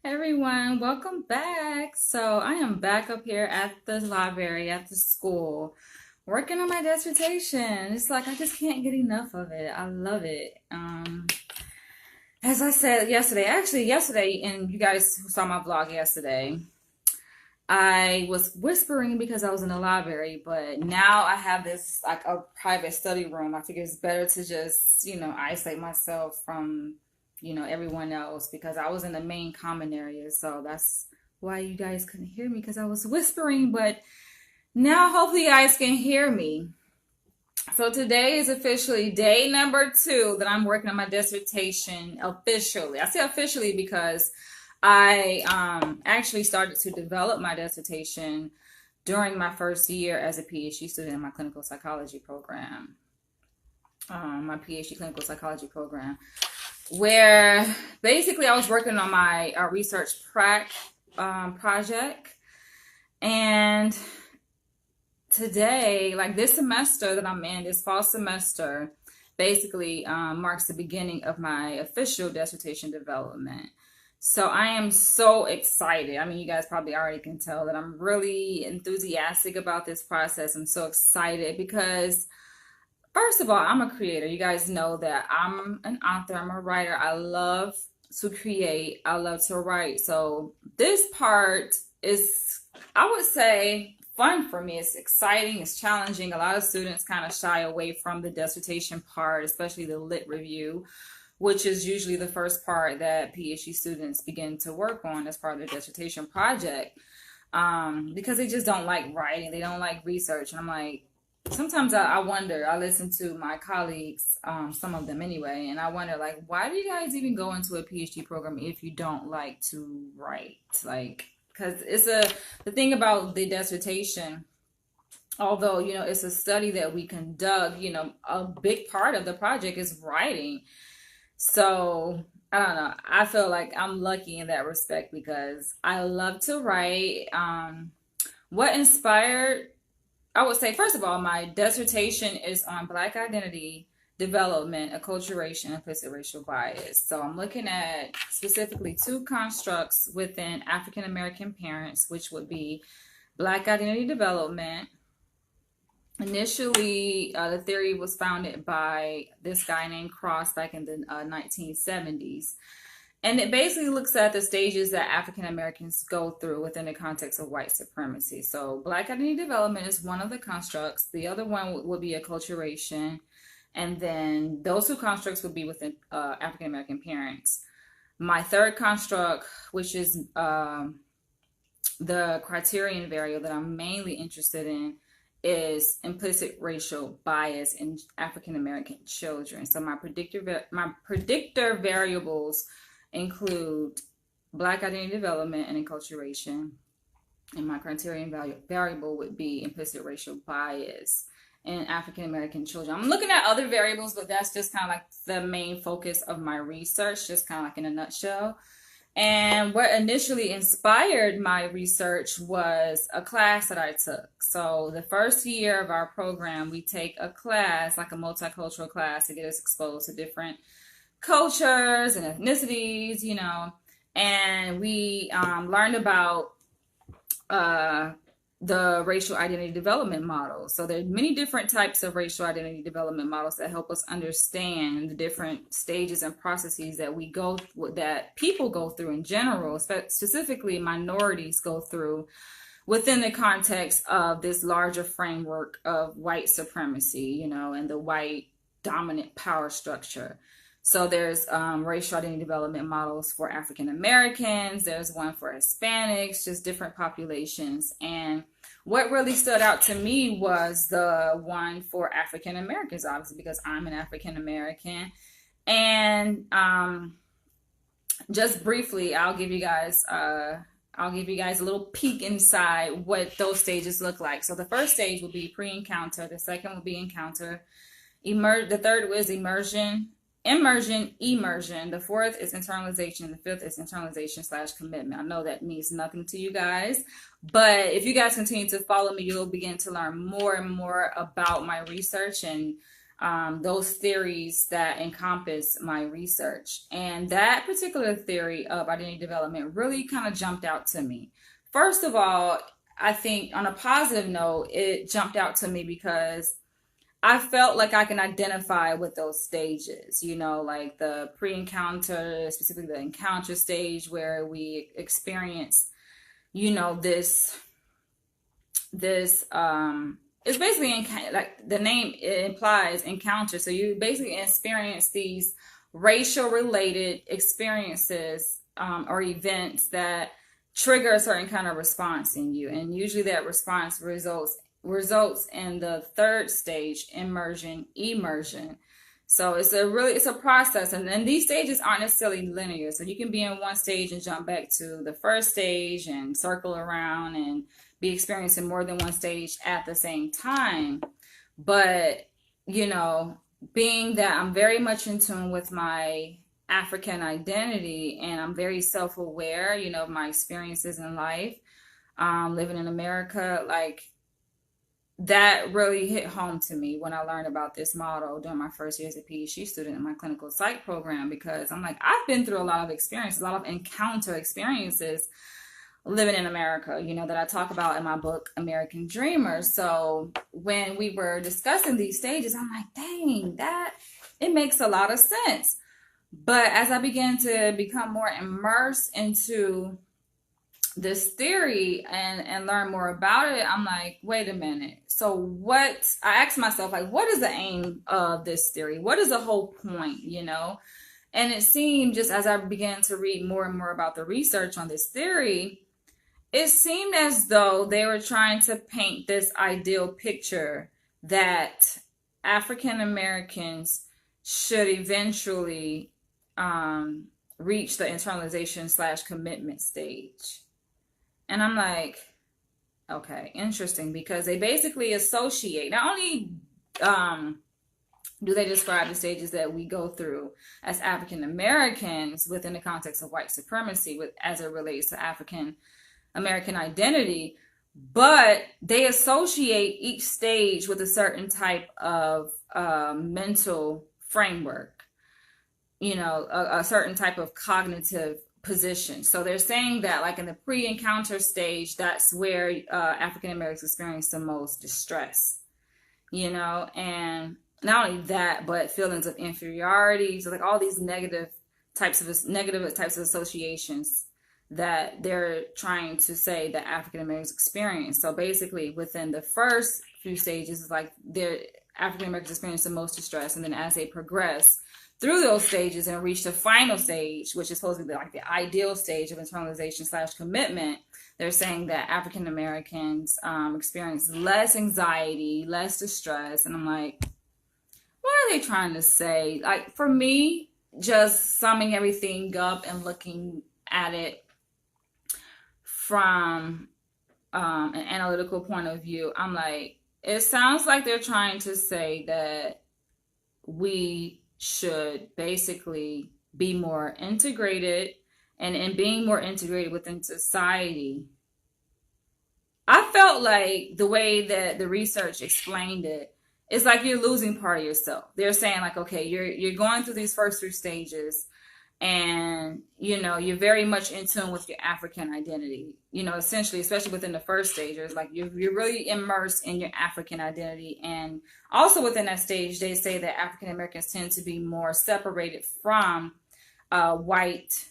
Everyone, welcome back. So I am back up here at the library at the school working on my dissertation. It's like I just can't get enough of it. I love it. As I said yesterday, actually yesterday, and you guys who saw my vlog yesterday, I was whispering because I was in the library, but now I have this like a private study room. I figure it's better to just, isolate myself from, everyone else because I was in the main common area. So that's why you guys couldn't hear me because I was whispering, but now hopefully you guys can hear me. So today is officially day number 2 that I'm working on my dissertation officially. I say officially because I actually started to develop my dissertation during my first year as a PhD student in my clinical psychology program. My PhD clinical psychology program, where basically I was working on my research project. And today, like this semester that I'm in, this fall semester, basically marks the beginning of my official dissertation development. So I am so excited. I mean, you guys probably already can tell that I'm really enthusiastic about this process. I'm so excited because, first of all, I'm a creator. You guys know that I'm an author, I'm a writer. I love to create, I love to write. So this part is, I would say, fun for me. It's exciting, it's challenging. A lot of students kind of shy away from the dissertation part, especially the lit review, which is usually the first part that PhD students begin to work on as part of their dissertation project, because they just don't like writing, they don't like research. And I'm like, sometimes I wonder, I listen to my colleagues, some of them anyway, and I wonder, like, why do you guys even go into a PhD program if you don't like to write? Like, because the thing about the dissertation, although, it's a study that we conduct, a big part of the project is writing. So I don't know. I feel like I'm lucky in that respect because I love to write. What inspired, I would say, first of all, my dissertation is on Black identity development, acculturation, and implicit racial bias. So I'm looking at specifically 2 constructs within African American parents, which would be Black identity development. Initially, the theory was founded by this guy named Cross back in the 1970s. And it basically looks at the stages that African Americans go through within the context of white supremacy. So Black identity development is one of the constructs. The other one would be acculturation. And then those 2 constructs would be within African American parents. My third construct, which is the criterion variable that I'm mainly interested in, is implicit racial bias in African American children. So my predictor variables include Black identity development and acculturation, and my criterion variable would be implicit racial bias in African American children. I'm looking at other variables, but that's just kind of like the main focus of my research, just kind of like in a nutshell. And what initially inspired my research was a class that I took. So the first year of our program, we take a class, like a multicultural class, to get us exposed to different cultures and ethnicities, and we learned about the racial identity development model. So there are many different types of racial identity development models that help us understand the different stages and processes that people go through in general, specifically minorities go through within the context of this larger framework of white supremacy, and the white dominant power structure. So there's racial identity development models for African Americans. There's one for Hispanics, just different populations. And what really stood out to me was the one for African Americans, obviously, because I'm an African American. And just briefly, I'll give you guys a little peek inside what those stages look like. So the first stage will be pre-encounter. The second will be encounter. The third was immersion. Immersion. The fourth is internalization. The fifth is internalization/commitment. I know that means nothing to you guys, but if you guys continue to follow me, you'll begin to learn more and more about my research, and those theories that encompass my research. And that particular theory of identity development really kind of jumped out to me. First of all, I think on a positive note, it jumped out to me because I felt like I can identify with those stages, like the pre-encounter, specifically the encounter stage where we experience, this it's basically like the name implies encounter. So you basically experience these racial related experiences or events that trigger a certain kind of response in you, and usually that response results in the third stage, immersion. So it's a process, and then these stages aren't necessarily linear. So you can be in one stage and jump back to the first stage and circle around and be experiencing more than one stage at the same time. But being that I'm very much in tune with my African identity, and I'm very self-aware, of my experiences in life, living in America, like that really hit home to me when I learned about this model during my first year as a PhD student in my clinical psych program, because I'm like, I've been through a lot of experience, a lot of encounter experiences living in America, that I talk about in my book, American Dreamer. So when we were discussing these stages, I'm like, dang, it makes a lot of sense. But as I began to become more immersed into this theory and learn more about it, I'm like, wait a minute. So I asked myself, like, what is the aim of this theory? What is the whole point, And it seemed, just as I began to read more and more about the research on this theory, it seemed as though they were trying to paint this ideal picture that African Americans should eventually reach the internalization / commitment stage. And I'm like, okay, interesting, because they basically associate, not only do they describe the stages that we go through as African Americans within the context of white supremacy as it relates to African American identity, but they associate each stage with a certain type of mental framework, a certain type of cognitive position. So they're saying that, like, in the pre-encounter stage, that's where African Americans experience the most distress, and not only that, but feelings of inferiority. So like all these negative types of associations that they're trying to say that African Americans experience. So basically within the first few stages, it's like African Americans experience the most distress, and then as they progress through those stages and reach the final stage, which is supposed to be like the ideal stage of internalization / commitment, they're saying that African Americans experience less anxiety, less distress. And I'm like, what are they trying to say? Like, for me, just summing everything up and looking at it from an analytical point of view, I'm like, it sounds like they're trying to say that we should basically be more integrated, and in being more integrated within society, I felt like the way that the research explained it, it's like you're losing part of yourself. They're saying, like, okay, you're going through these first 3 stages, and you're very much in tune with your African identity, essentially, especially within the first stage. It's like you're really immersed in your African identity. And also within that stage, they say that African Americans tend to be more separated from white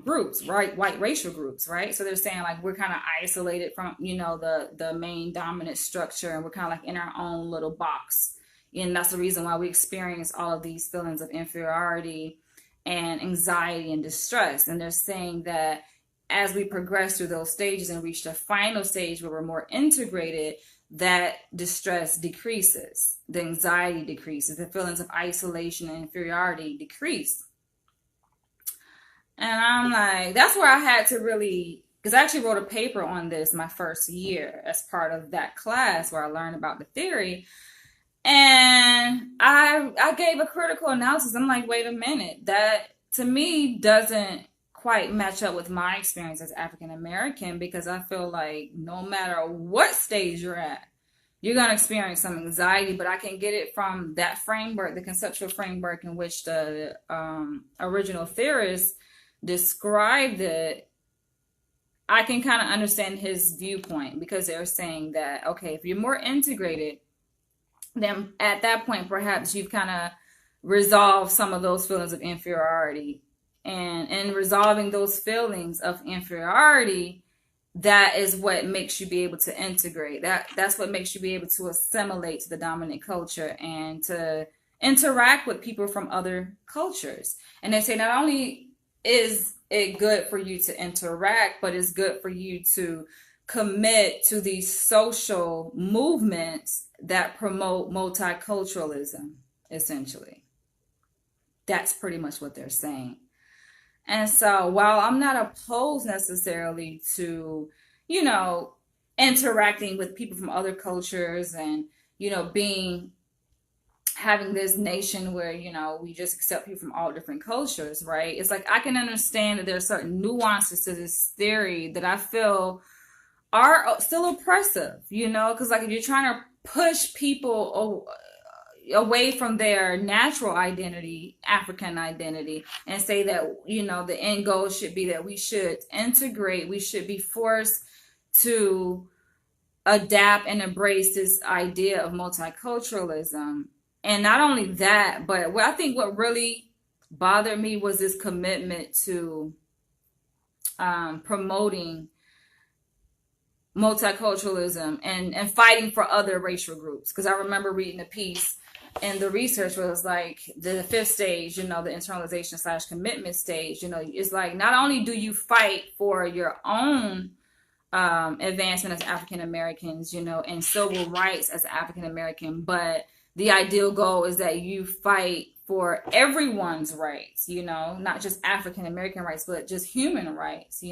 groups, right? White racial groups, right? So they're saying, like, we're kind of isolated from the main dominant structure, and we're kind of like in our own little box, and that's the reason why we experience all of these feelings of inferiority and anxiety and distress. And they're saying that as we progress through those stages and reach the final stage where we're more integrated, that distress decreases, the anxiety decreases, the feelings of isolation and inferiority decrease. And I'm like, that's where I had to really, because I actually wrote a paper on this my first year as part of that class where I learned about the theory. And I gave a critical analysis. I'm like, wait a minute, that to me doesn't quite match up with my experience as African American, because I feel like no matter what stage you're at, you're going to experience some anxiety, but I can get it from that framework, the conceptual framework in which the original theorists described it. I can kind of understand his viewpoint, because they're saying that, okay, if you're more integrated, then at that point, perhaps you've kind of resolved some of those feelings of inferiority. And in resolving those feelings of inferiority, that is what makes you be able to integrate. That's what makes you be able to assimilate to the dominant culture and to interact with people from other cultures. And they say not only is it good for you to interact, but it's good for you to commit to these social movements that promote multiculturalism, essentially. That's pretty much what they're saying. And so while I'm not opposed necessarily to, interacting with people from other cultures and, having this nation where, we just accept people from all different cultures, right? It's like I can understand that there are certain nuances to this theory that I feel are still oppressive, because like if you're trying to push people away from their natural identity, African identity, and say that, the end goal should be that we should integrate, we should be forced to adapt and embrace this idea of multiculturalism. And not only that, but I think what really bothered me was this commitment to promoting multiculturalism and fighting for other racial groups. Because I remember reading a piece, and the research was like the fifth stage, the internalization / commitment stage, it's like not only do you fight for your own advancement as African Americans, and civil rights as African American, but the ideal goal is that you fight for everyone's rights, not just African American rights, but just human rights,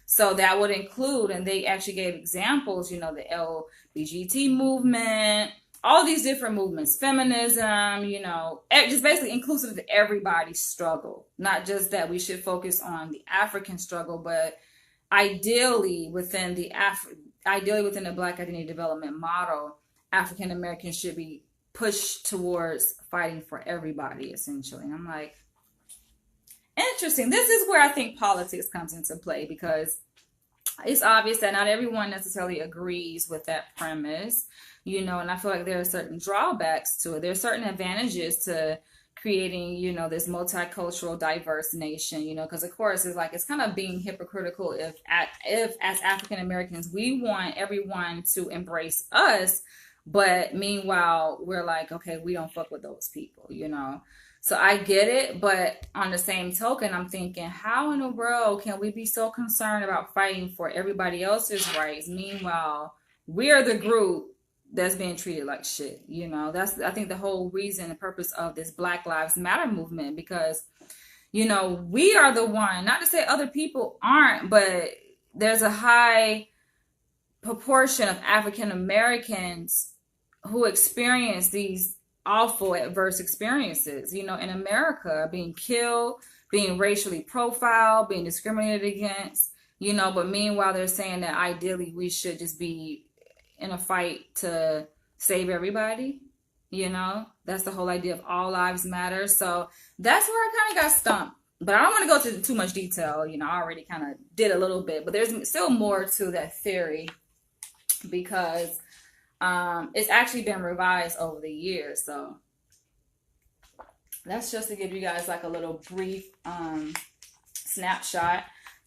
So that would include, and they actually gave examples, the LBGT movement, all these different movements, feminism, just basically inclusive of everybody's struggle. Not just that we should focus on the African struggle, but ideally within the Black Identity Development model, African Americans should be pushed towards fighting for everybody, essentially. And I'm like, interesting. This is where I think politics comes into play, because it's obvious that not everyone necessarily agrees with that premise, and I feel like there are certain drawbacks to it. There are certain advantages to creating, this multicultural, diverse nation, because of course it's kind of being hypocritical if as African Americans, we want everyone to embrace us, but meanwhile, we're like, okay, we don't fuck with those people, So I get it, but on the same token, I'm thinking, how in the world can we be so concerned about fighting for everybody else's rights? Meanwhile, we're the group that's being treated like shit. That's, I think, the whole reason, the purpose of this Black Lives Matter movement, because, we are the one, not to say other people aren't, but there's a high proportion of African Americans who experience these awful adverse experiences, in America, being killed, being racially profiled, being discriminated against, but meanwhile, they're saying that ideally we should just be in a fight to save everybody, that's the whole idea of all lives matter. So that's where I kind of got stumped, but I don't want to go into too much detail. I already kind of did a little bit, but there's still more to that theory, because it's actually been revised over the years. So that's just to give you guys like a little brief snapshot.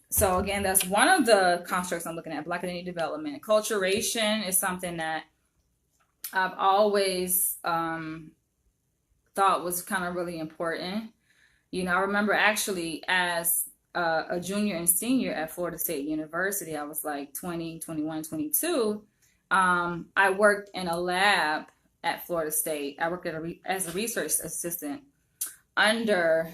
So again, that's one of the constructs I'm looking at, Black Identity Development. Acculturation is something that I've always thought was kind of really important. I remember actually as a junior and senior at Florida State University, I was like 20, 21, 22. I worked in a lab at Florida State. I worked as a research assistant under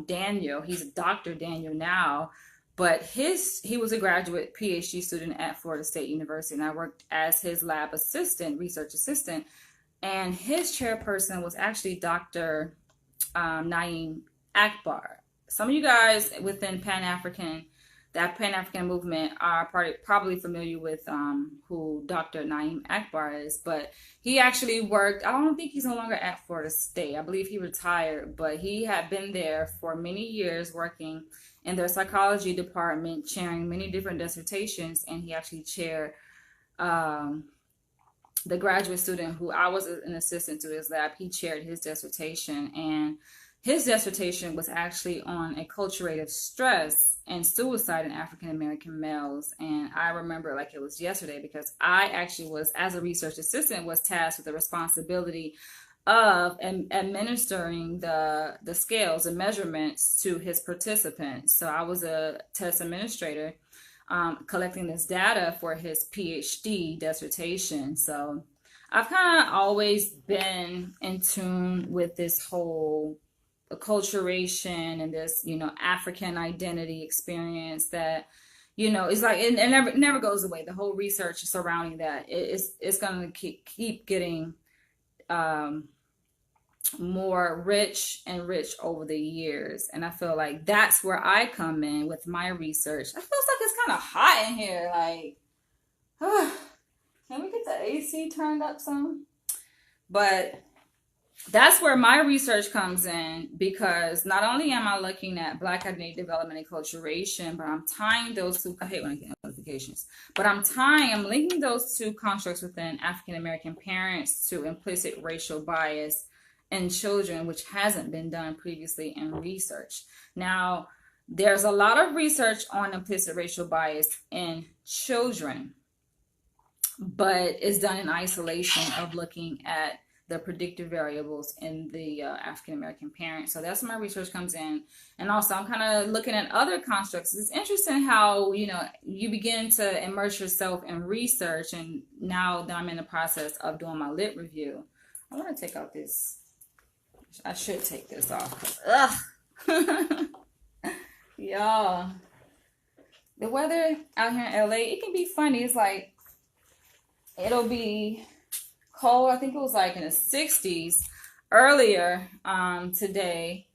Daniel. He's Dr. Daniel now, but he was a graduate PhD student at Florida State University, and I worked as his lab assistant, research assistant, and his chairperson was actually Dr. Naeem Akbar. Some of you guys within Pan-African that Pan-African movement are probably familiar with who Dr. Naeem Akbar is, but he actually worked, I don't think he's no longer at Florida State. I believe he retired, but he had been there for many years working in their psychology department, chairing many different dissertations, and he actually chaired the graduate student who I was an assistant to his lab. He chaired his dissertation, and his dissertation was actually on acculturative stress and suicide in African American males. And I remember like it was yesterday, because I actually was, as a research assistant, was tasked with the responsibility of administering the scales and measurements to his participants. So I was a test administrator, collecting this data for his PhD dissertation. So I've kind of always been in tune with this whole acculturation and this, African identity experience that, it's like, it never goes away. The whole research surrounding that, it's going to keep getting more rich and rich over the years. And I feel like that's where I come in with my research. It feels like it's kind of hot in here. Like, can we get the AC turned up some? But that's where my research comes in, because not only am I looking at Black identity development and acculturation, but I'm tying those two, I hate when I get notifications, but I'm linking those two constructs within African American parents to implicit racial bias in children, which hasn't been done previously in research. Now, there's a lot of research on implicit racial bias in children, but it's done in isolation of looking at the predictive variables in the African American parent. So that's where my research comes in. And also I'm kind of looking at other constructs. It's interesting how, you begin to immerse yourself in research. And now that I'm in the process of doing my lit review, I want to take out this. I should take this off. Ugh. Y'all, the weather out here in LA, it can be funny. It's like, it'll be cold. I think it was like in the 60s earlier today,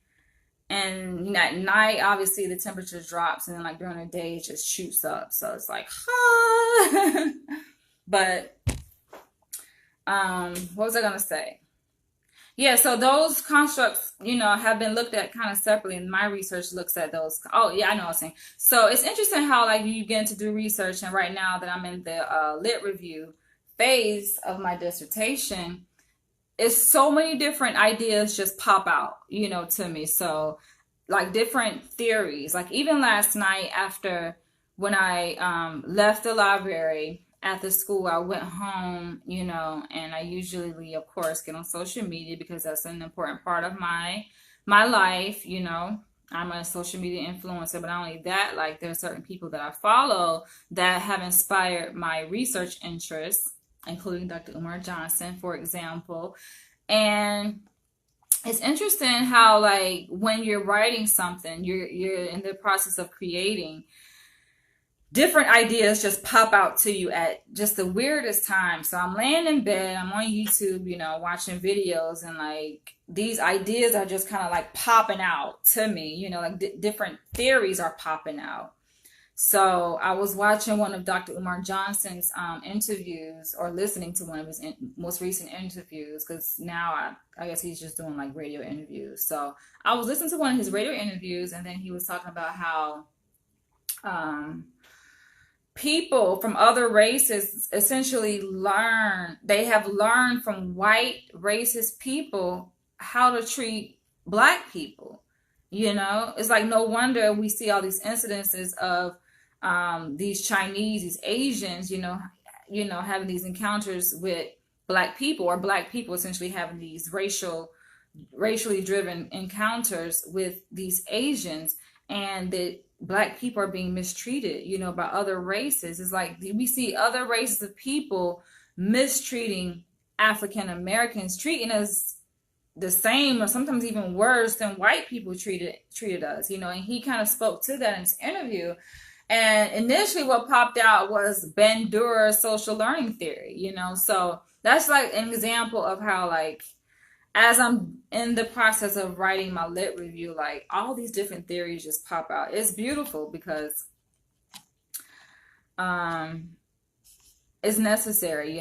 and at night obviously the temperature drops, and then like during the day it just shoots up, so it's like but what was I gonna say? Yeah, so those constructs, have been looked at kind of separately, and my research looks at those. Oh, yeah, I know what I'm saying. So it's interesting how, like, you begin to do research, and right now that I'm in the lit review phase of my dissertation, it's so many different ideas just pop out, to me. So, like, different theories. Like, even last night when I left the library at the school, I went home, and I usually, of course, get on social media because that's an important part of my life. I'm a social media influencer, but not only that, like, there are certain people that I follow that have inspired my research interests, including Dr. Umar Johnson, for example. And it's interesting how, like, when you're writing something, you're in the process of creating, different ideas just pop out to you at just the weirdest time. So I'm laying in bed, I'm on YouTube, watching videos, and like these ideas are just kind of like popping out to me, like different theories are popping out. So I was watching one of Dr. Umar Johnson's interviews, or listening to one of his most recent interviews, because now I guess he's just doing like radio interviews. So I was listening to one of his radio interviews, and then he was talking about how people from other races essentially have learned from white racist people how to treat Black people. It's like, no wonder we see all these incidences of these Chinese, these Asians, having these encounters with Black people, or Black people essentially having these racially driven encounters with these Asians, and that Black people are being mistreated, by other races. It's like we see other races of people mistreating African Americans, treating us the same or sometimes even worse than white people treated us, and he kind of spoke to that in his interview. And initially what popped out was Bandura's social learning theory, so that's like an example of how, like, as I'm in the process of writing my lit review, like, all these different theories just pop out. It's beautiful because is necessary,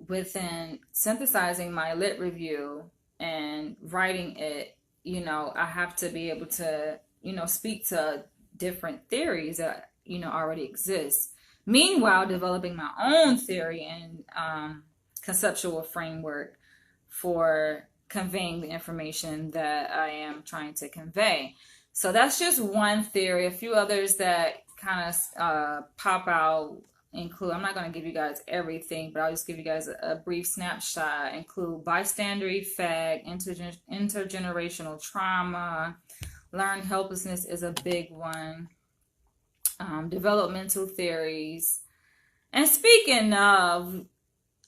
within synthesizing my lit review and writing it. I have to be able to, speak to different theories that, already exist. Meanwhile, developing my own theory and conceptual framework for conveying the information that I am trying to convey. So that's just one theory. A few others that kind of pop out include, I'm not going to give you guys everything, but I'll just give you guys a brief snapshot. Include bystander effect, intergenerational trauma, learned helplessness is a big one, developmental theories. And speaking of,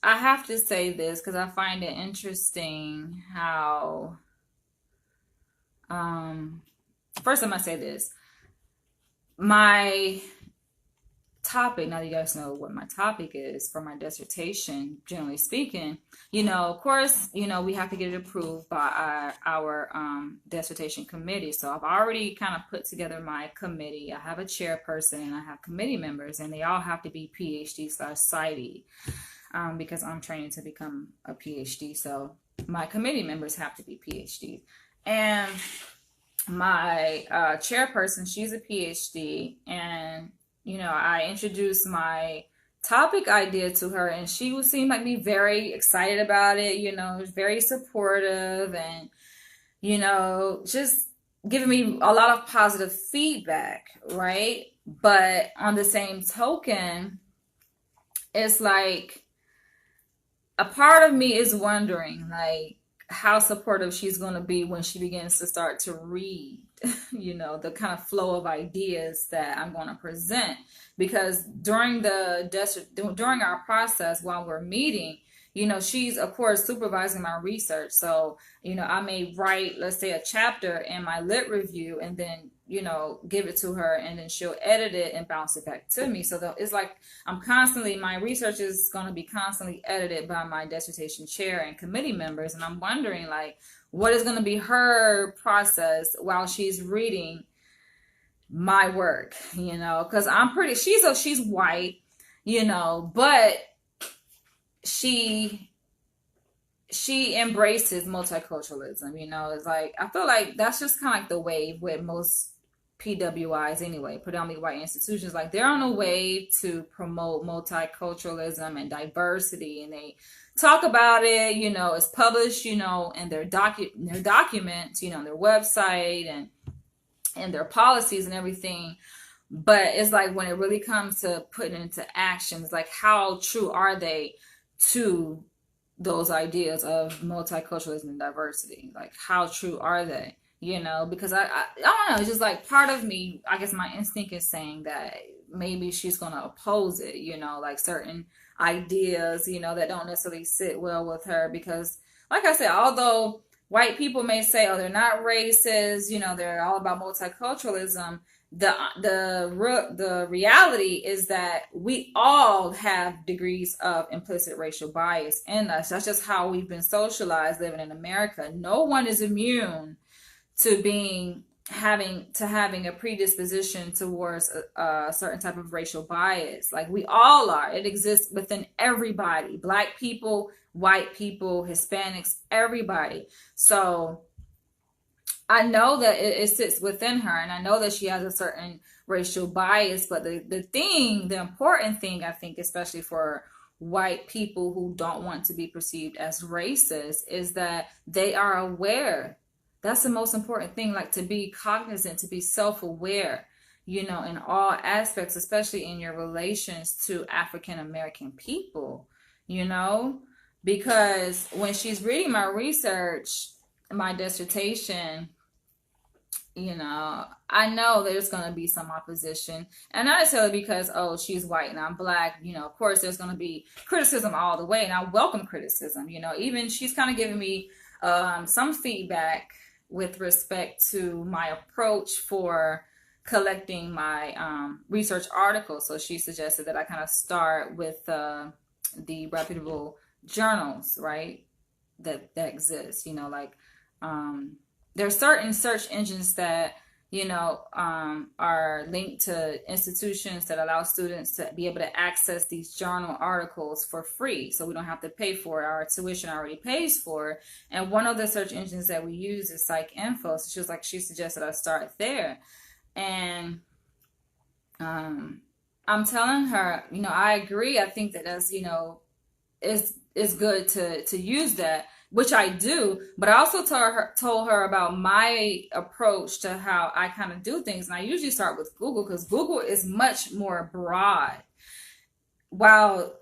I have to say this because I find it interesting how, first I'm going to say this. My topic, now that you guys know what my topic is for my dissertation, generally speaking, of course, we have to get it approved by our dissertation committee. So I've already kind of put together my committee. I have a chairperson and I have committee members, and they all have to be PhD/PsyD, because I'm training to become a PhD. So my committee members have to be PhDs. And my chairperson, she's a PhD, and I introduced my topic idea to her, and she would seem like be very excited about it, very supportive, and just giving me a lot of positive feedback, right? But on the same token, it's like a part of me is wondering, like, how supportive she's going to be when she begins to start to read, the kind of flow of ideas that I'm going to present. Because during our process while we're meeting, she's of course supervising my research. So, I may write, let's say, a chapter in my lit review and then, give it to her, and then she'll edit it and bounce it back to me. So it's like my research is going to be constantly edited by my dissertation chair and committee members. And I'm wondering, like, what is going to be her process while she's reading my work, because she's white, but she embraces multiculturalism. It's like, I feel like that's just kind of like the wave with most PWIs anyway, predominantly white institutions. Like, they're on a wave to promote multiculturalism and diversity, and they talk about it, it's published, in their documents, their website and their policies and everything. But it's like, when it really comes to putting it into action, it's like, how true are they to those ideas of multiculturalism and diversity? Like, how true are they? Because I don't know, it's just like, part of me, I guess my instinct is saying that maybe she's going to oppose it, like certain ideas, that don't necessarily sit well with her. Because, like I said, although white people may say, oh, they're not racist, they're all about multiculturalism, the reality is that we all have degrees of implicit racial bias in us. That's just how we've been socialized living in America. No one is immune to having a predisposition towards a certain type of racial bias. Like, we all are. It exists within everybody. Black people, white people, Hispanics, everybody. So I know that it sits within her, and I know that she has a certain racial bias. But the important thing, I think, especially for white people who don't want to be perceived as racist, is that they are aware. That's the most important thing, like, to be cognizant, to be self-aware, in all aspects, especially in your relations to African American people, because when she's reading my research, my dissertation, I know there's going to be some opposition, and not necessarily because, oh, she's white and I'm black. Of course, there's going to be criticism all the way, and I welcome criticism. Even she's kind of giving me some feedback with respect to my approach for collecting my research articles. So she suggested that I kind of start with the reputable journals, right, that exist. Like, there are certain search engines that are linked to institutions that allow students to be able to access these journal articles for free. So we don't have to pay for it. Our tuition already pays for it. And one of the search engines that we use is PsycInfo. So she suggested I start there. And I'm telling her, I agree. I think that it's good to use that, which I do, but I also told her about my approach to how I kind of do things. And I usually start with Google because Google is much more broad, while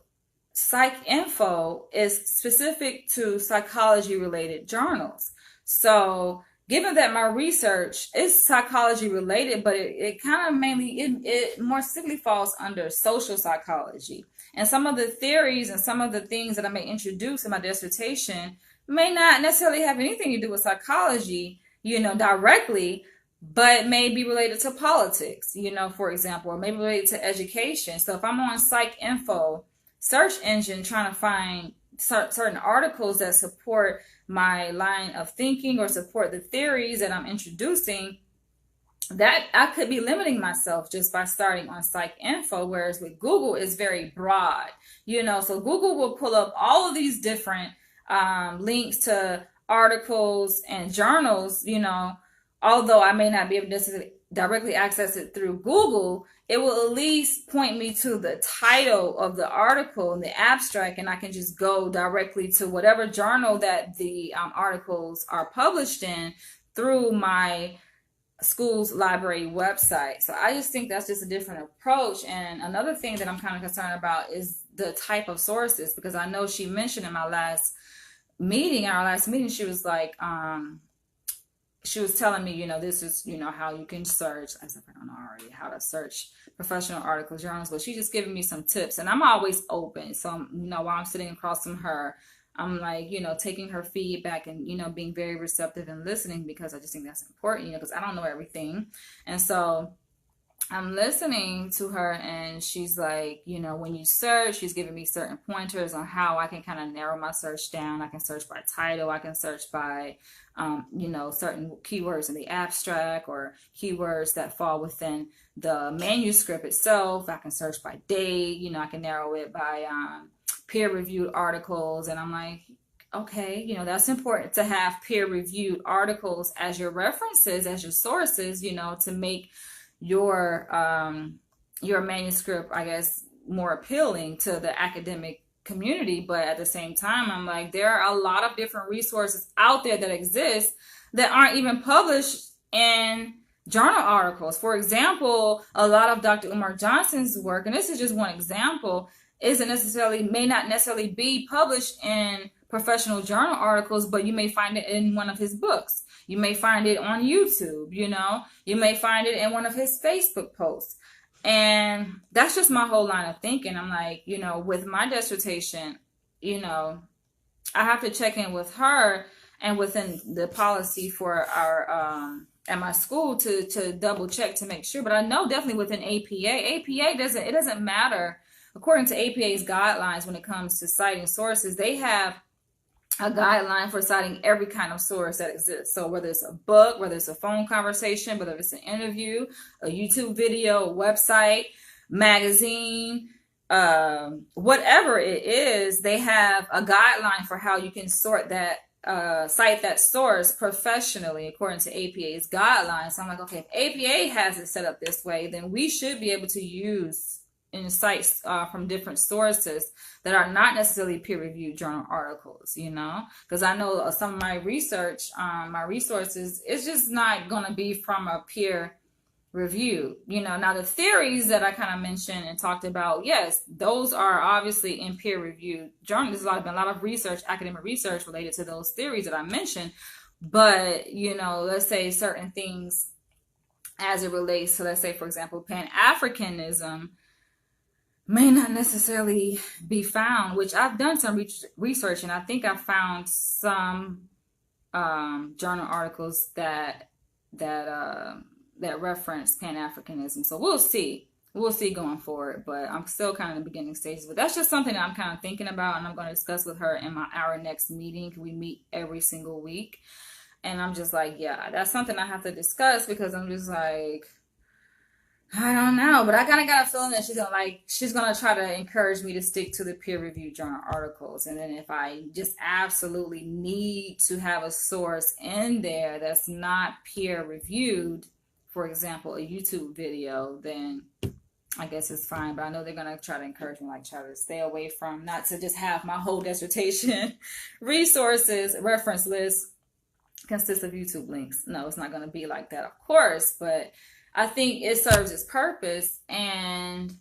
PsycInfo is specific to psychology related journals. So given that my research is psychology related, but it kind of mainly, it more specifically falls under social psychology. And some of the theories and some of the things that I may introduce in my dissertation may not necessarily have anything to do with psychology, directly, but may be related to politics, for example, or maybe related to education. So if I'm on PsycInfo search engine trying to find certain articles that support my line of thinking or support the theories that I'm introducing, that I could be limiting myself just by starting on PsycInfo, whereas with Google it's very broad, so Google will pull up all of these different links to articles and journals, although I may not be able to directly access it through Google, it will at least point me to the title of the article and the abstract, and I can just go directly to whatever journal that the articles are published in through my school's library website. So I just think that's just a different approach. And another thing that I'm kind of concerned about is the type of sources, because I know she mentioned in our last meeting, she was like, she was telling me, this is, how you can search. I said, I don't know already how to search professional articles, journals, but she's just giving me some tips, and I'm always open. So, while I'm sitting across from her, I'm like, taking her feedback and, being very receptive and listening, because I just think that's important, because I don't know everything. And so I'm listening to her, and she's like, when you search, she's giving me certain pointers on how I can kind of narrow my search down. I can search by title. I can search by, certain keywords in the abstract or keywords that fall within the manuscript itself. I can search by date. I can narrow it by peer-reviewed articles. And I'm like, okay, that's important to have peer-reviewed articles as your references, as your sources, to make your manuscript, I guess, more appealing to the academic community. But at the same time, I'm like, there are a lot of different resources out there that exist that aren't even published in journal articles. For example, a lot of Dr. Umar Johnson's work, and this is just one example, may not necessarily be published in professional journal articles, but you may find it in one of his books. You may find it on YouTube, you may find it in one of his Facebook posts. And that's just my whole line of thinking. I'm like, with my dissertation, I have to check in with her and within the policy for our, at my school to double check to make sure. But I know definitely within APA doesn't matter. According to APA's guidelines, when it comes to citing sources, they have a guideline for citing every kind of source that exists. So whether it's a book, whether it's a phone conversation, whether it's an interview, a YouTube video, a website, magazine, whatever it is, they have a guideline for how you can cite that source professionally according to APA's guidelines. So I'm like, okay, if APA has it set up this way, then we should be able to use insights from different sources that are not necessarily peer-reviewed journal articles, because I know some of my research, my resources, it's just not going to be from a peer review. Now the theories that I kind of mentioned and talked about, yes, those are obviously in peer-reviewed journals. There's been a lot of research, academic research related to those theories that I mentioned, but let's say certain things as it relates to, let's say, for example, Pan-Africanism may not necessarily be found, which I've done some research, and I think I found some journal articles that reference Pan-Africanism. So we'll see going forward, but I'm still kind of in the beginning stages. But that's just something that I'm kind of thinking about, and I'm going to discuss with her in our next meeting. We meet every single week. And I'm just like, yeah, that's something I have to discuss, because I'm just like, I don't know, but I kind of got a feeling that she's gonna try to encourage me to stick to the peer-reviewed journal articles, and then if I just absolutely need to have a source in there that's not peer-reviewed, for example, a YouTube video, then I guess it's fine. But I know they're gonna try to encourage me, like try to stay away from, not to just have my whole dissertation resources reference list consist of YouTube links. No, it's not gonna be like that, of course, but I think it serves its purpose, and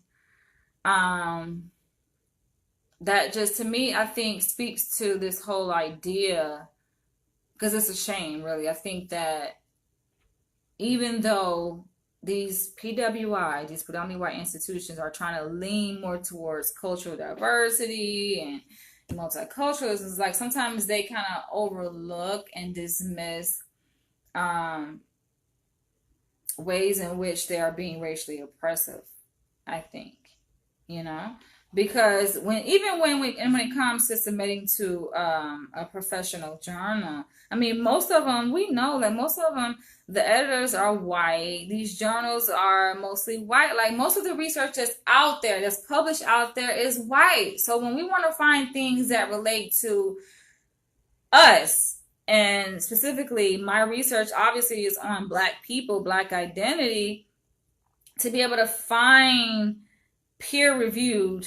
that just, to me, I think speaks to this whole idea, because it's a shame, really. I think that even though these PWI, these predominantly white institutions, are trying to lean more towards cultural diversity and multiculturalism, it's like sometimes they kind of overlook and dismiss ways in which they are being racially oppressive, I think, because when it comes to submitting to a professional journal, I mean, most of them, we know that most of them, the editors are white. These journals are mostly white. Like, most of the research that's out there, that's published out there, is white. So when we want to find things that relate to us, and specifically my research obviously is on Black people, Black identity, to be able to find peer-reviewed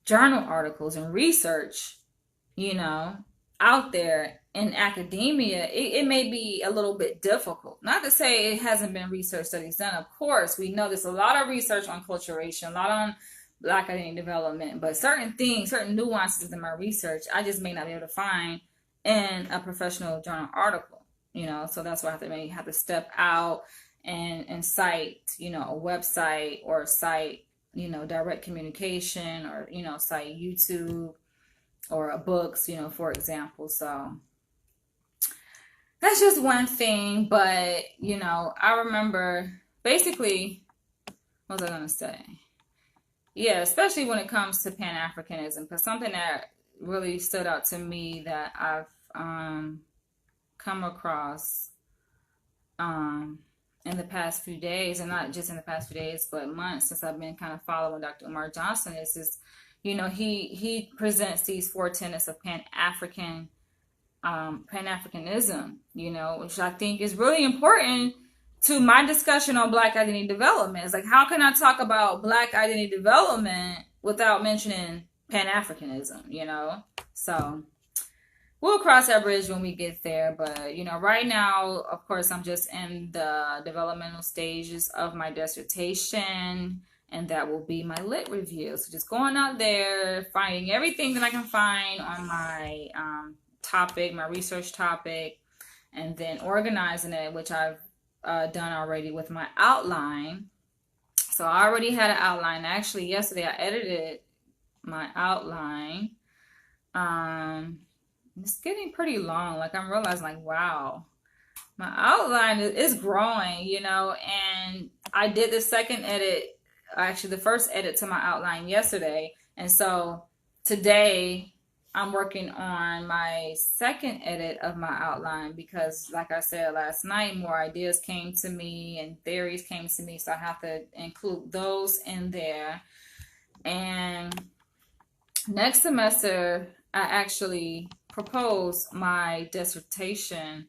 journal articles and research, out there in academia, it may be a little bit difficult. Not to say it hasn't been research studies done. Of course, we know there's a lot of research on acculturation, a lot on Black identity development, but certain things, certain nuances in my research, I just may not be able to find in a professional journal article, so that's why I have to step out and cite, a website, or cite, direct communication, or, cite YouTube or books, for example. So that's just one thing. But, I remember, basically, what was I going to say? Yeah, especially when it comes to Pan-Africanism, because something that really stood out to me that I've come across in the past few days, and not just in the past few days, but months, since I've been kind of following Dr. Umar Johnson, is he presents these 4 tenets of Pan-Africanism, which I think is really important to my discussion on Black identity development. It's like, how can I talk about Black identity development without mentioning Pan-Africanism, So we'll cross that bridge when we get there. But, right now, of course, I'm just in the developmental stages of my dissertation, and that will be my lit review. So just going out there, finding everything that I can find on my topic, my research topic, and then organizing it, which I've done already with my outline. So I already had an outline. Actually, yesterday I edited my outline. It's getting pretty long. Like, I'm realizing, like, wow, my outline is growing, and I did the second edit, actually the first edit to my outline yesterday. And so today I'm working on my second edit of my outline, because like I said last night, more ideas came to me and theories came to me. So I have to include those in there. And next semester, I actually propose my dissertation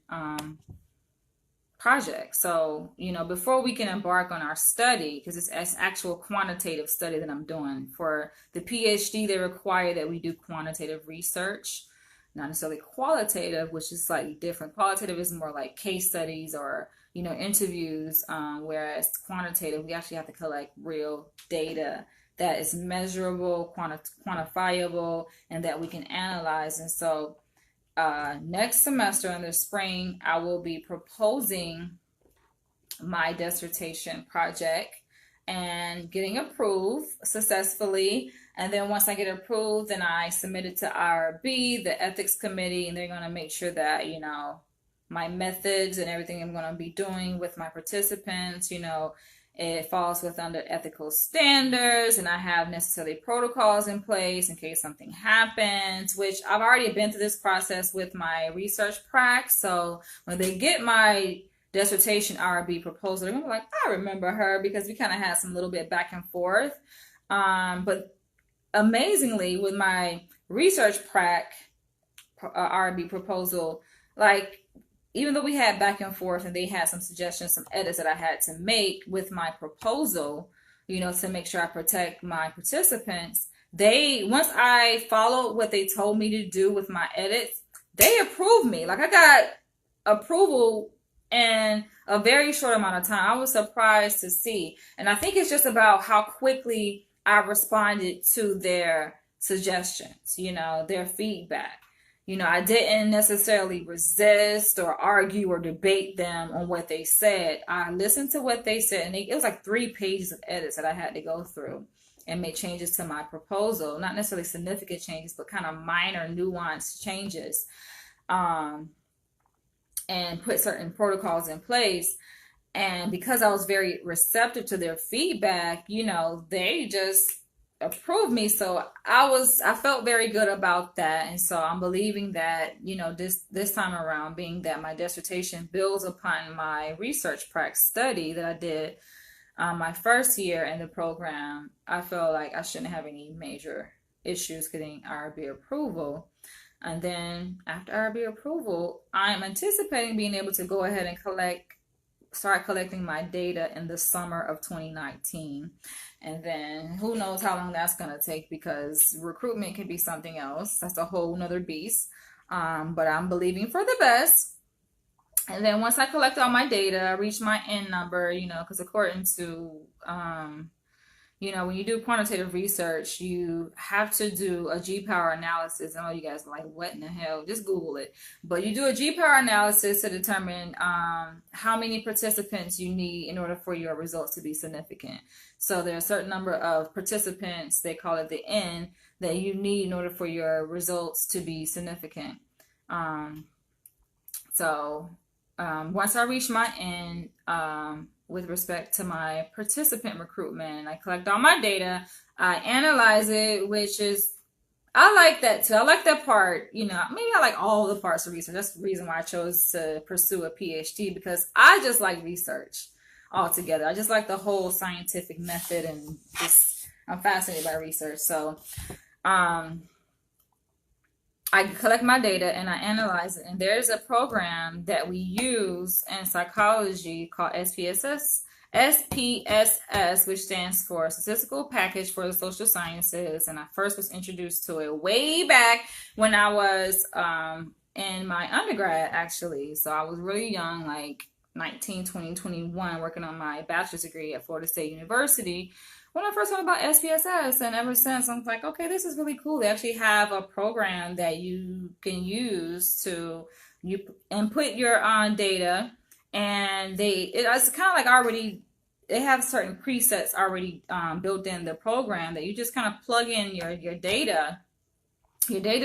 project. So, before we can embark on our study, because it's an actual quantitative study that I'm doing. For the PhD, they require that we do quantitative research, not necessarily qualitative, which is slightly different. Qualitative is more like case studies or, interviews, whereas quantitative, we actually have to collect real data that is measurable, quantifiable, and that we can analyze. And so next semester in the spring, I will be proposing my dissertation project and getting approved successfully. And then once I get approved, then I submit it to IRB, the ethics committee, and they're going to make sure that, my methods and everything I'm going to be doing with my participants, It falls with under ethical standards, and I have necessary protocols in place in case something happens, which I've already been through this process with my research prac. So when they get my dissertation RB proposal, they're gonna be like, I remember her, because we kind of had some little bit back and forth. But amazingly, with my research prac RB proposal, like, even though we had back and forth and they had some suggestions, some edits that I had to make with my proposal, to make sure I protect my participants, once I followed what they told me to do with my edits, they approved me. Like, I got approval in a very short amount of time. I was surprised to see. And I think it's just about how quickly I responded to their suggestions, their feedback. I didn't necessarily resist or argue or debate them on what they said. I listened to what they said, and it was like 3 pages of edits that I had to go through and make changes to my proposal. Not necessarily significant changes, but kind of minor, nuanced changes, and put certain protocols in place. And because I was very receptive to their feedback, they just approved me. So I felt very good about that. And so I'm believing that, this time around, being that my dissertation builds upon my research prac study that I did my first year in the program, I feel like I shouldn't have any major issues getting IRB approval. And then after IRB approval, I'm anticipating being able to go ahead and start collecting my data in the summer of 2019. And then who knows how long that's going to take, because recruitment can be something else. That's a whole nother beast. But I'm believing for the best. And then once I collect all my data, I reach my N number, because according to, when you do quantitative research, you have to do a G-power analysis. I know you guys are like, what in the hell? Just Google it. But you do a G-power analysis to determine how many participants you need in order for your results to be significant. So there are a certain number of participants, they call it the N, that you need in order for your results to be significant. Once I reach my N, with respect to my participant recruitment, I collect all my data, I analyze it, I like that too. I like that part, maybe I like all the parts of research. That's the reason why I chose to pursue a PhD, because I just like research altogether. I just like the whole scientific method, and I'm fascinated by research. So, I collect my data and I analyze it. And there's a program that we use in psychology called SPSS, which stands for Statistical Package for the Social Sciences. And I first was introduced to it way back when I was in my undergrad, actually. So I was really young, like 19, 20, 21, working on my bachelor's degree at Florida State University, when I first heard about SPSS. And ever since, I'm like, okay, this is really cool. They actually have a program that you can use to input your data, and it's kind of like already, they have certain presets already built in the program that you just kind of plug in your data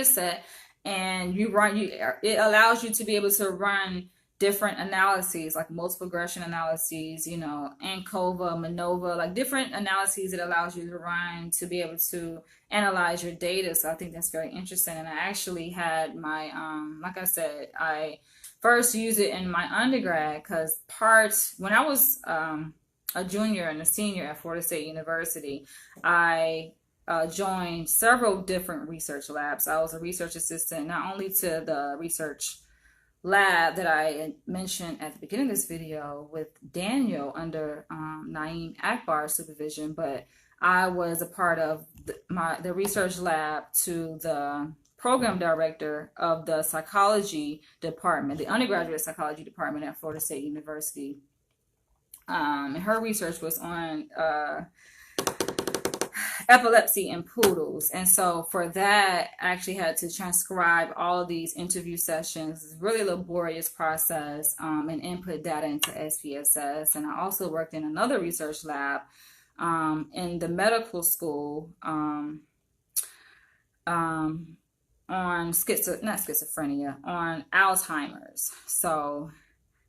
set, and it allows you to be able to run different analyses, like multiple regression analyses, ANCOVA, MANOVA, like different analyses it allows you to run to be able to analyze your data. So I think that's very interesting. And I actually had my, like I said, I first used it in my undergrad, because when I was a junior and a senior at Florida State University, I joined several different research labs. I was a research assistant, not only to the research lab that I mentioned at the beginning of this video with Daniel under Naeem Akbar's supervision, but I was a part of the research lab to the program director of the psychology department, the undergraduate psychology department at Florida State University. And her research was on epilepsy in poodles. And so for that, I actually had to transcribe all of these interview sessions. It's a really laborious process, and input data into SPSS. And I also worked in another research lab in the medical school on not schizophrenia, on Alzheimer's. So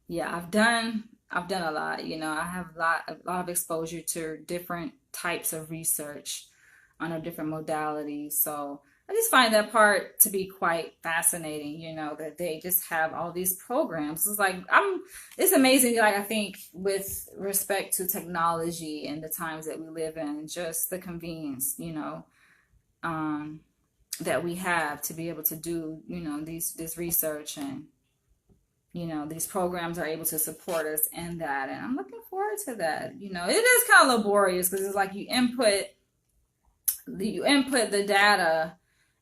yeah, I've done I've done a lot. You know, I have a lot of exposure to different types of research on different modalities. So I just find that part to be quite fascinating, you know, that they just have all these programs. It's like it's amazing, like I think with respect to technology and the times that we live in, just the convenience, you know, um, that we have to be able to do, you know, this research, and you know, these programs are able to support us in that. And I'm looking forward to that. You know, it is kind of laborious because it's like you input the data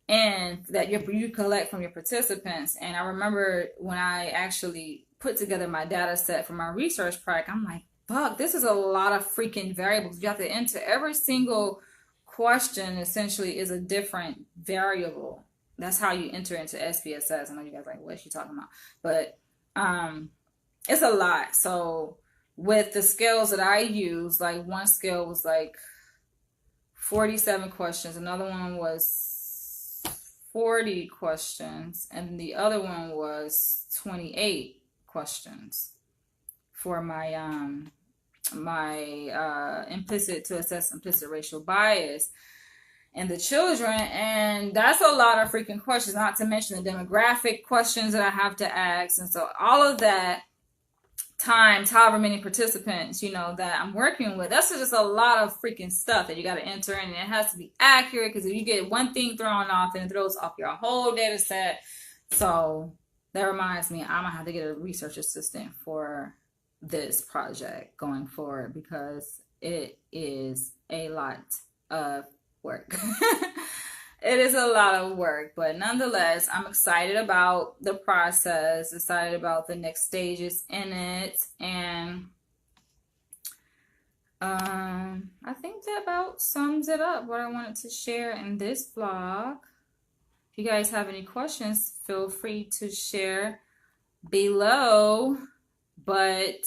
and that you collect from your participants. And I remember when I actually put together my data set for my research project, I'm like, fuck, this is a lot of freaking variables. You have to enter every single question essentially is a different variable. That's how you enter into SPSS. I know you guys are like, what is she talking about? But it's a lot. So with the scales that I use, like one scale was like 47 questions, another one was 40 questions, and the other one was 28 questions for my implicit to assess implicit racial bias in the children. And that's a lot of freaking questions, not to mention the demographic questions that I have to ask. And so all of that times however many participants, you know, that I'm working with, that's just a lot of freaking stuff that you got to enter in, and it has to be accurate, because if you get one thing thrown off, then it throws off your whole data set. So that reminds me, I'm gonna have to get a research assistant for this project going forward, because it is a lot of work. It is a lot of work, but nonetheless, I'm excited about the process, excited about the next stages in it, and I think that about sums it up what I wanted to share in this vlog. If you guys have any questions, feel free to share below. But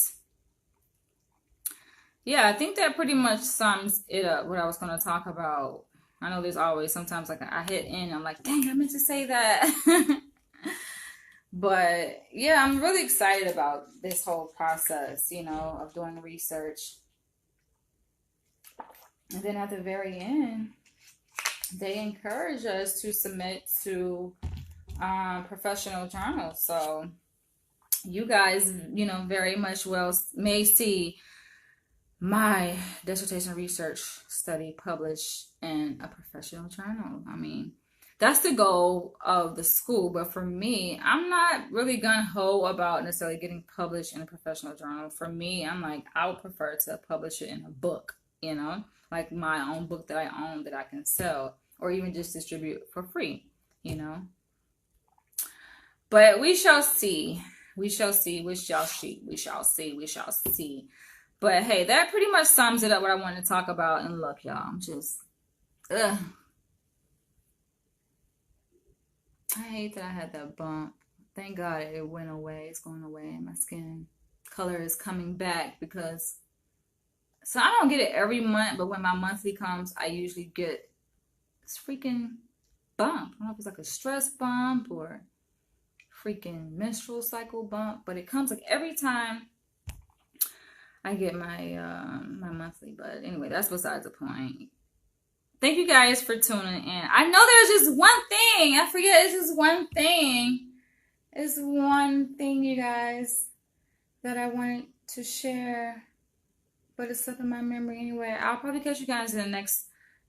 yeah, I think that pretty much sums it up, what I was going to talk about. I know there's always sometimes like I hit in, I'm like, dang, I meant to say that. But yeah, I'm really excited about this whole process, you know, of doing research. And then at the very end, they encourage us to submit to professional journals. So you guys, you know, very much well may see my dissertation research study published in a professional journal. I mean, that's the goal of the school, but for me, I'm not really gung-ho about necessarily getting published in a professional journal. For me, I'm like, I would prefer to publish it in a book, you know, like my own book that I own that I can sell, or even just distribute for free, you know. But we shall see. We shall see. We shall see. We shall see. We shall see. But hey, that pretty much sums it up what I wanted to talk about. And look, y'all, I'm just, ugh. I hate that I had that bump. Thank God it went away. It's going away. My skin color is coming back because, so I don't get it every month, but when my monthly comes, I usually get this freaking bump. I don't know if it's like a stress bump or freaking menstrual cycle bump, but it comes like every time I get my my monthly. But anyway, that's besides the point. Thank you guys for tuning in. I know there's just one thing. I forget, it's just one thing. It's one thing, you guys, that I wanted to share, but it's slipping my memory anyway. I'll probably catch you guys in the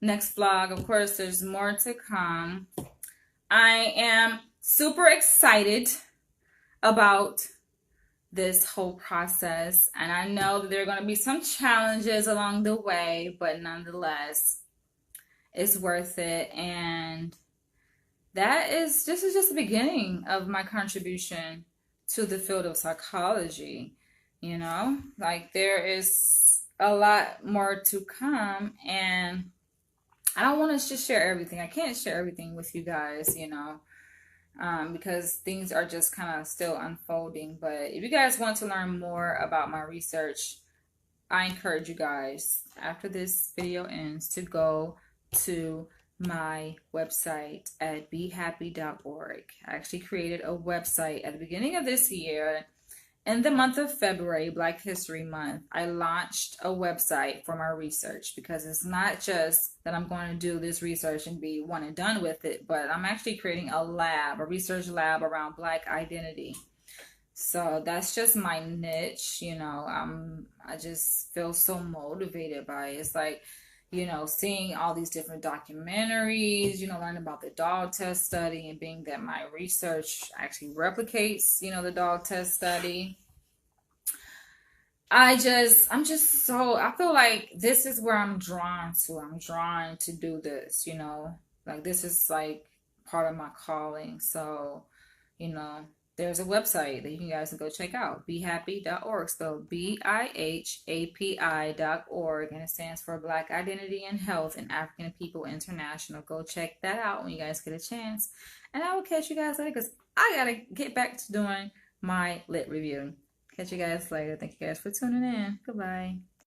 next vlog. Of course, there's more to come. I am super excited about this whole process, and I know that there are going to be some challenges along the way, but nonetheless, it's worth it. And this is just the beginning of my contribution to the field of psychology. You know, like there is a lot more to come, and I don't want to just share everything. I can't share everything with you guys, you know, because things are just kind of still unfolding. But if you guys want to learn more about my research, I encourage you guys, after this video ends, to go to my website at behappy.org. I actually created a website at the beginning of this year, In the month of February, Black History Month, I launched a website for my research because it's not just that I'm going to do this research and be one and done with it, but I'm actually creating a lab, a research lab around Black identity. So that's just my niche, you know. I just feel so motivated by it. It's like, you know, seeing all these different documentaries, you know, learning about the dog test study, and being that my research actually replicates, you know, the dog test study. I'm just so, I feel like this is where I'm drawn to. I'm drawn to do this, you know, like this is like part of my calling. So, you know, there's a website that you guys can go check out, BeHappy.org, spelled BIHAPI.org, and it stands for Black Identity and Health and African People International. Go check that out when you guys get a chance. And I will catch you guys later because I gotta get back to doing my lit review. Catch you guys later. Thank you guys for tuning in. Goodbye.